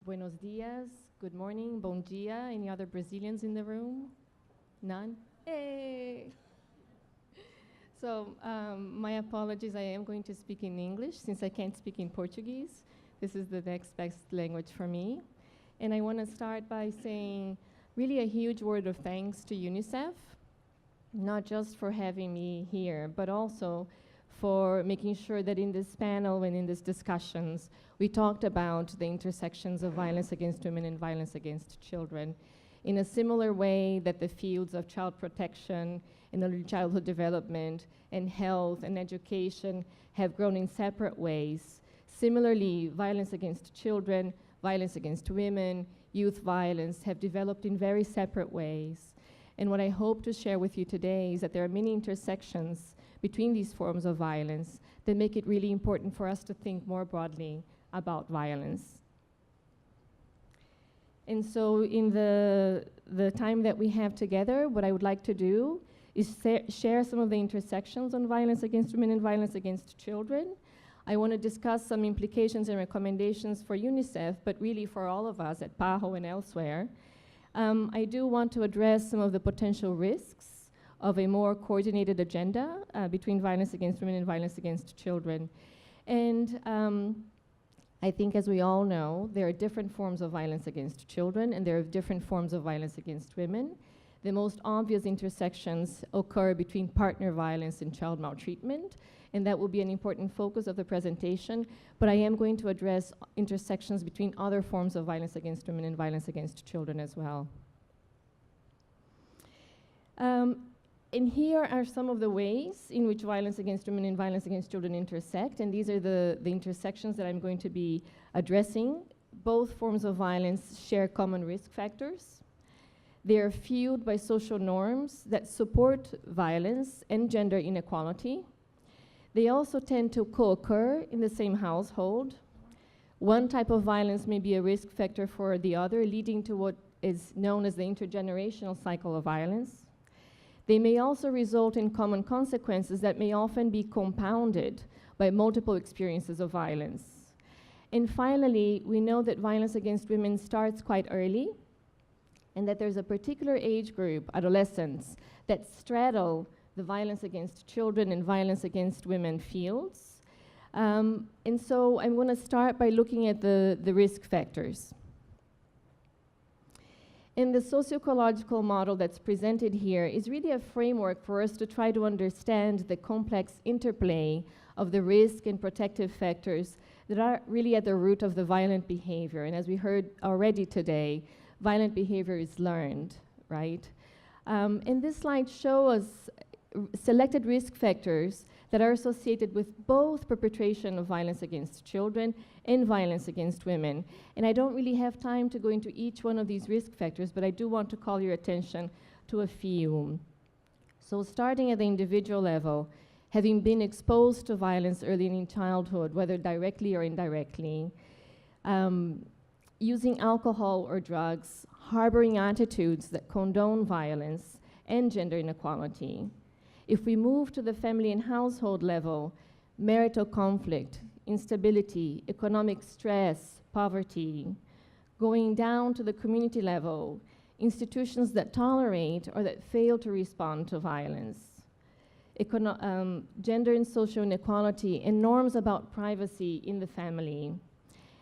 Buenos dias, good morning, bom dia. Any other Brazilians in the room? None? Hey! So, my apologies, I am going to speak in English since I can't speak in Portuguese. This is the next best language for me. And I want to start by saying really a huge word of thanks to UNICEF, not just for having me here, but also for making sure that in this panel and in these discussions, we talked about the intersections of violence against women and violence against children in a similar way that the fields of child protection and early childhood development and health and education have grown in separate ways. Similarly, violence against children, violence against women, youth violence have developed in very separate ways. And what I hope to share with you today is that there are many intersections between these forms of violence that make it really important for us to think more broadly about violence. And so in the time that we have together, what I would like to do is share some of the intersections on violence against women and violence against children. I want to discuss some implications and recommendations for UNICEF, but really for all of us at PAHO and elsewhere. I do want to address some of the potential risks of a more coordinated agenda between violence against women and violence against children. And I think, as we all know, there are different forms of violence against children, and there are different forms of violence against women. The most obvious intersections occur between partner violence and child maltreatment, and that will be an important focus of the presentation, but I am going to address intersections between other forms of violence against women and violence against children as well. And here are some of the ways in which violence against women and violence against children intersect, and these are the intersections that I'm going to be addressing. Both forms of violence share common risk factors. They are fueled by social norms that support violence and gender inequality. They also tend to co-occur in the same household. One type of violence may be a risk factor for the other, leading to what is known as the intergenerational cycle of violence. They may also result in common consequences that may often be compounded by multiple experiences of violence. And finally, we know that violence against women starts quite early, and that there's a particular age group, adolescents, that straddle the violence against children and violence against women fields. And so I'm going to start by looking at the risk factors. And the socio-ecological model that's presented here is really a framework for us to try to understand the complex interplay of the risk and protective factors that are really at the root of the violent behavior. And as we heard already today, violent behavior is learned, right? And this slide shows us selected risk factors that are associated with both perpetration of violence against children and violence against women. And I don't really have time to go into each one of these risk factors, but I do want to call your attention to a few. So starting at the individual level, having been exposed to violence early in childhood, whether directly or indirectly, using alcohol or drugs, harboring attitudes that condone violence and gender inequality. If we move to the family and household level, marital conflict, instability, economic stress, poverty. Going down to the community level, institutions that tolerate or that fail to respond to violence. Gender and social inequality and norms about privacy in the family.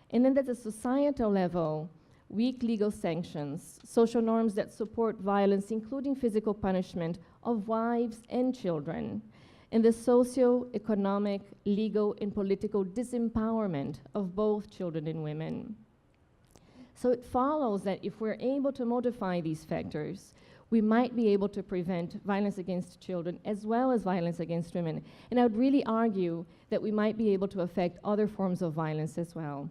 And then at the societal level, weak legal sanctions, social norms that support violence, including physical punishment of wives and children, and the socio-economic, legal, and political disempowerment of both children and women. So it follows that if we're able to modify these factors, we might be able to prevent violence against children as well as violence against women. And I would really argue that we might be able to affect other forms of violence as well.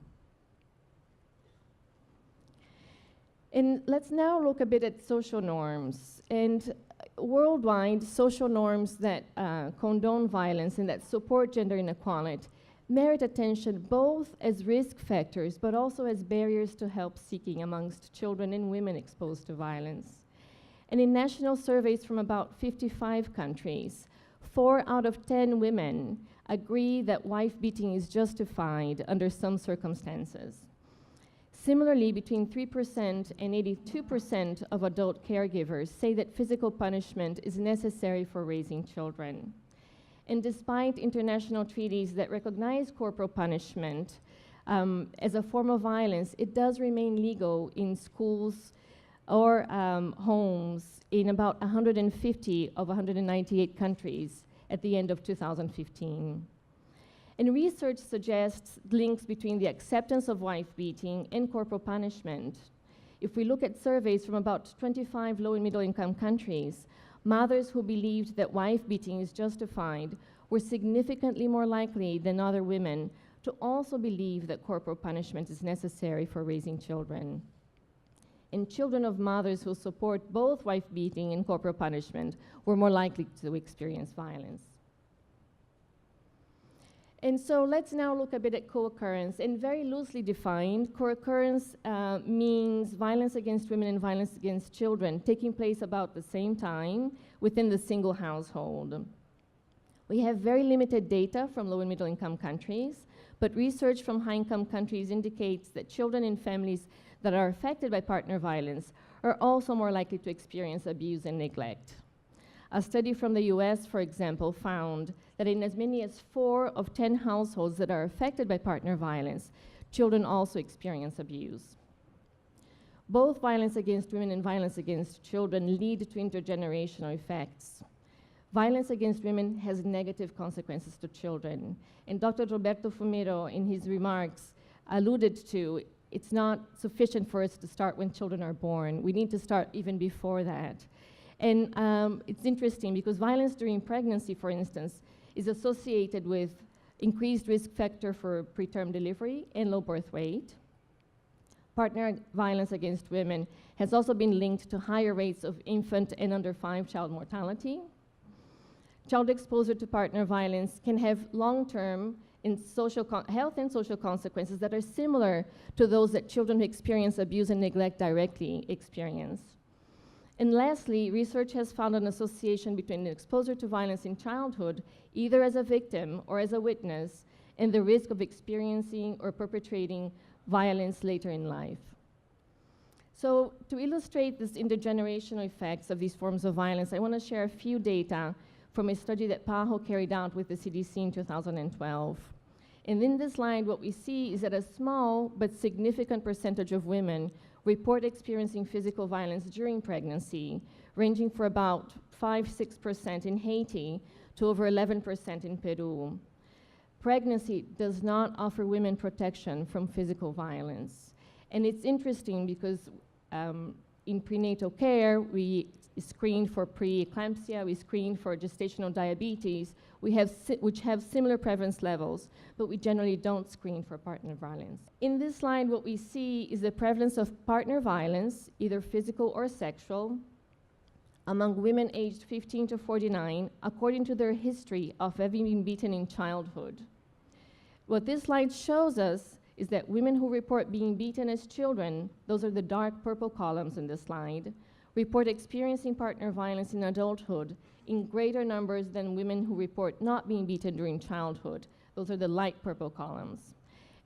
And let's now look a bit at social norms. And worldwide, social norms that condone violence and that support gender inequality merit attention both as risk factors, but also as barriers to help seeking amongst children and women exposed to violence. And in national surveys from about 55 countries, 4 out of 10 women agree that wife beating is justified under some circumstances. Similarly, between 3% and 82% of adult caregivers say that physical punishment is necessary for raising children. And despite international treaties that recognize corporal punishment as a form of violence, it does remain legal in schools or homes in about 150 of 198 countries at the end of 2015. And research suggests links between the acceptance of wife beating and corporal punishment. If we look at surveys from about 25 low and middle income countries, mothers who believed that wife beating is justified were significantly more likely than other women to also believe that corporal punishment is necessary for raising children. And children of mothers who support both wife beating and corporal punishment were more likely to experience violence. And so let's now look a bit at co-occurrence. And very loosely defined, co-occurrence means violence against women and violence against children taking place about the same time within the single household. We have very limited data from low and middle income countries, but research from high income countries indicates that children in families that are affected by partner violence are also more likely to experience abuse and neglect. A study from the US, for example, found that in as many as 4 of 10 households that are affected by partner violence, children also experience abuse. Both violence against women and violence against children lead to intergenerational effects. Violence against women has negative consequences to children. And Dr. Roberto Fumero, in his remarks, alluded to it's not sufficient for us to start when children are born. We need to start even before that. And it's interesting because violence during pregnancy, for instance, is associated with increased risk factor for preterm delivery and low birth weight. Partner violence against women has also been linked to higher rates of infant and under 5 child mortality. Child exposure to partner violence can have long-term health and social consequences that are similar to those that children who experience abuse and neglect directly experience. And lastly, research has found an association between exposure to violence in childhood, either as a victim or as a witness, and the risk of experiencing or perpetrating violence later in life. So to illustrate these intergenerational effects of these forms of violence, I want to share a few data from a study that PAHO carried out with the CDC in 2012. And in this slide, what we see is that a small but significant percentage of women report experiencing physical violence during pregnancy, ranging from about 5–6% in Haiti to over 11% in Peru. Pregnancy does not offer women protection from physical violence. And it's interesting because in prenatal care, we screen for preeclampsia, we screen for gestational diabetes, which have similar prevalence levels, but we generally don't screen for partner violence. In this slide, what we see is the prevalence of partner violence, either physical or sexual, among women aged 15 to 49, according to their history of having been beaten in childhood. What this slide shows us is that women who report being beaten as children, those are the dark purple columns in this slide, report experiencing partner violence in adulthood in greater numbers than women who report not being beaten during childhood. Those are the light purple columns.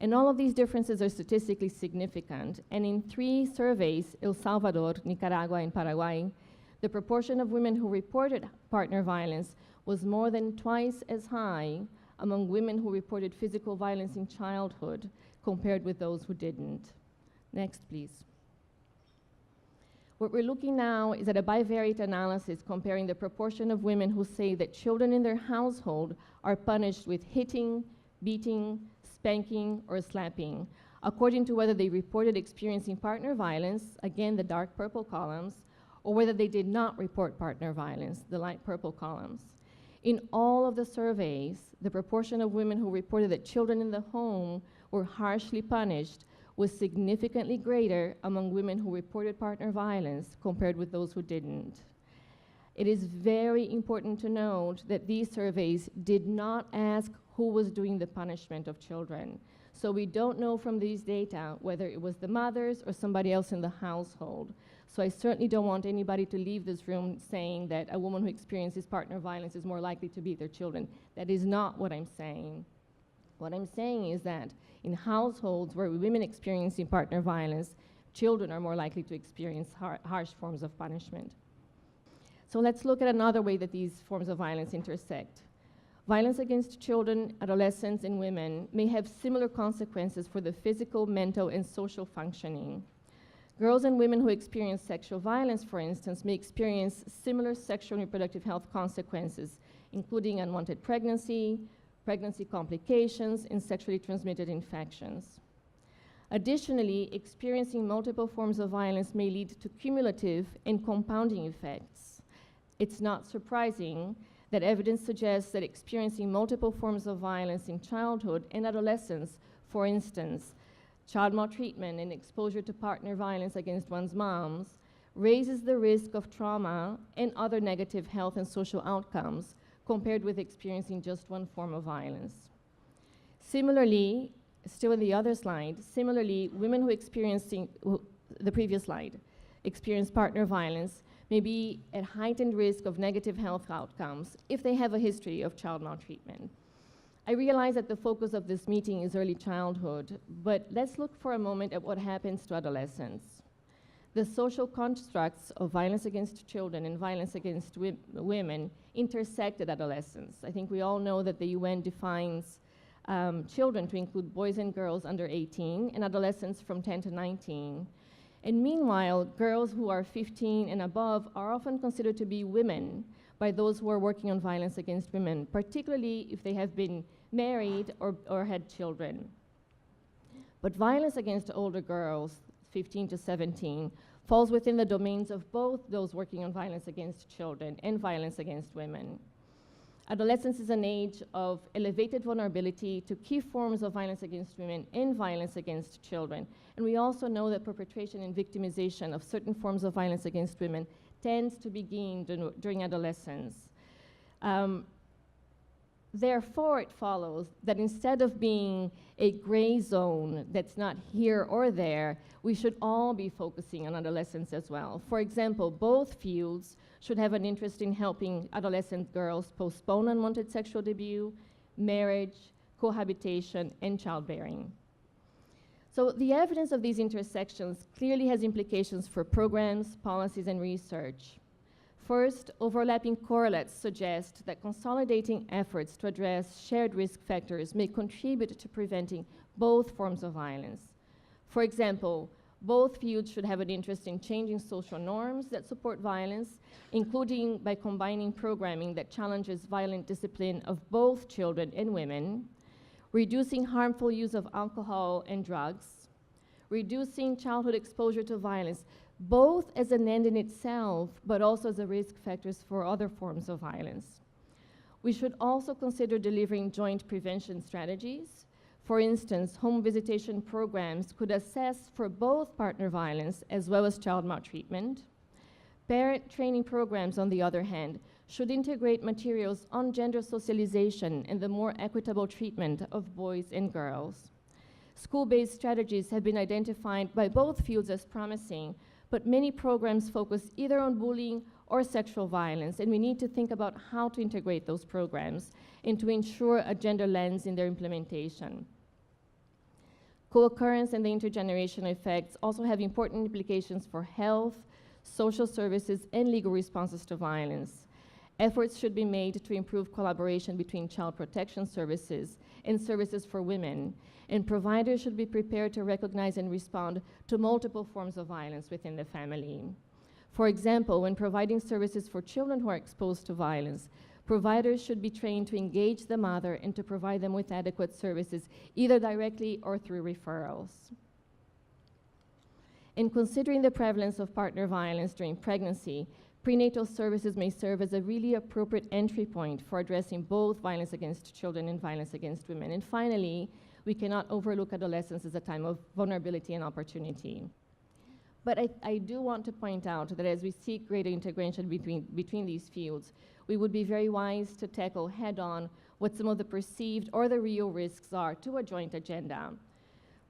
And all of these differences are statistically significant. And in 3 surveys, El Salvador, Nicaragua, and Paraguay, the proportion of women who reported partner violence was more than twice as high among women who reported physical violence in childhood compared with those who didn't. Next, please. What we're looking now is at a bivariate analysis comparing the proportion of women who say that children in their household are punished with hitting, beating, spanking, or slapping, according to whether they reported experiencing partner violence, again the dark purple columns, or whether they did not report partner violence, the light purple columns. In all of the surveys, the proportion of women who reported that children in the home were harshly punished was significantly greater among women who reported partner violence compared with those who didn't. It is very important to note that these surveys did not ask who was doing the punishment of children. So we don't know from these data whether it was the mothers or somebody else in the household. So I certainly don't want anybody to leave this room saying that a woman who experiences partner violence is more likely to beat their children. That is not what I'm saying. What I'm saying is that in households where women experiencing partner violence, children are more likely to experience harsh forms of punishment. So let's look at another way that these forms of violence intersect. Violence against children, adolescents, and women may have similar consequences for the physical, mental, and social functioning. Girls and women who experience sexual violence, for instance, may experience similar sexual and reproductive health consequences, including unwanted pregnancy, pregnancy complications, and sexually transmitted infections. Additionally, experiencing multiple forms of violence may lead to cumulative and compounding effects. It's not surprising that evidence suggests that experiencing multiple forms of violence in childhood and adolescence, for instance, child maltreatment and exposure to partner violence against one's moms, raises the risk of trauma and other negative health and social outcomes compared with experiencing just one form of violence. Similarly, still in the other slide, women who the previous slide, experience partner violence may be at heightened risk of negative health outcomes if they have a history of child maltreatment. I realize that the focus of this meeting is early childhood, but let's look for a moment at what happens to adolescents. The social constructs of violence against children and violence against women intersect at adolescence. I think we all know that the UN defines children to include boys and girls under 18 and adolescents from 10 to 19. And meanwhile, girls who are 15 and above are often considered to be women by those who are working on violence against women, particularly if they have been married or had children. But violence against older girls, 15 to 17, falls within the domains of both those working on violence against children and violence against women. Adolescence is an age of elevated vulnerability to key forms of violence against women and violence against children. And we also know that perpetration and victimization of certain forms of violence against women tends to begin during adolescence. Therefore, it follows that instead of being a gray zone that's not here or there, we should all be focusing on adolescence as well. For example, both fields should have an interest in helping adolescent girls postpone unwanted sexual debut, marriage, cohabitation, and childbearing. So the evidence of these intersections clearly has implications for programs, policies, and research. First, overlapping correlates suggest that consolidating efforts to address shared risk factors may contribute to preventing both forms of violence. For example, both fields should have an interest in changing social norms that support violence, including by combining programming that challenges violent discipline of both children and women, reducing harmful use of alcohol and drugs, reducing childhood exposure to violence, both as an end in itself, but also as a risk factors for other forms of violence. We should also consider delivering joint prevention strategies. For instance, home visitation programs could assess for both partner violence as well as child maltreatment. Parent training programs, on the other hand, should integrate materials on gender socialization and the more equitable treatment of boys and girls. School-based strategies have been identified by both fields as promising, but many programs focus either on bullying or sexual violence, and we need to think about how to integrate those programs and to ensure a gender lens in their implementation. Co-occurrence and the intergenerational effects also have important implications for health, social services, and legal responses to violence. Efforts should be made to improve collaboration between child protection services and services for women, and providers should be prepared to recognize and respond to multiple forms of violence within the family. For example, when providing services for children who are exposed to violence, providers should be trained to engage the mother and to provide them with adequate services, either directly or through referrals. In considering the prevalence of partner violence during pregnancy, prenatal services may serve as a really appropriate entry point for addressing both violence against children and violence against women. And finally, we cannot overlook adolescence as a time of vulnerability and opportunity. But I do want to point out that as we seek greater integration between these fields, we would be very wise to tackle head-on what some of the perceived or the real risks are to a joint agenda.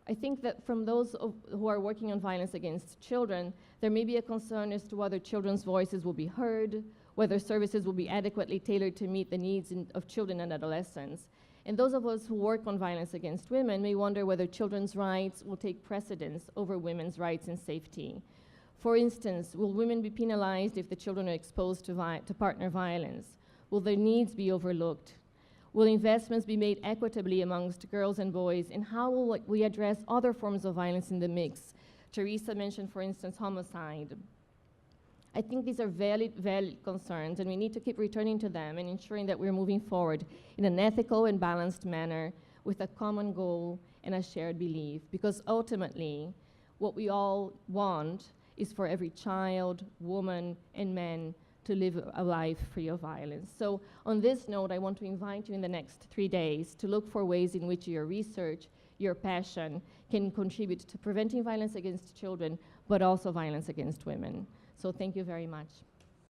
I think that from those who are working on violence against children, there may be a concern as to whether children's voices will be heard, whether services will be adequately tailored to meet the needs of children and adolescents. And those of us who work on violence against women may wonder whether children's rights will take precedence over women's rights and safety. For instance, will women be penalized if the children are exposed to partner violence? Will their needs be overlooked? Will investments be made equitably amongst girls and boys? And how will we address other forms of violence in the mix? Teresa mentioned, for instance, homicide. I think these are valid concerns, and we need to keep returning to them and ensuring that we're moving forward in an ethical and balanced manner with a common goal and a shared belief. Because ultimately, what we all want is for every child, woman, and man to live a life free of violence. So on this note, I want to invite you in the next 3 days to look for ways in which your research, your passion, can contribute to preventing violence against children, but also violence against women. So thank you very much.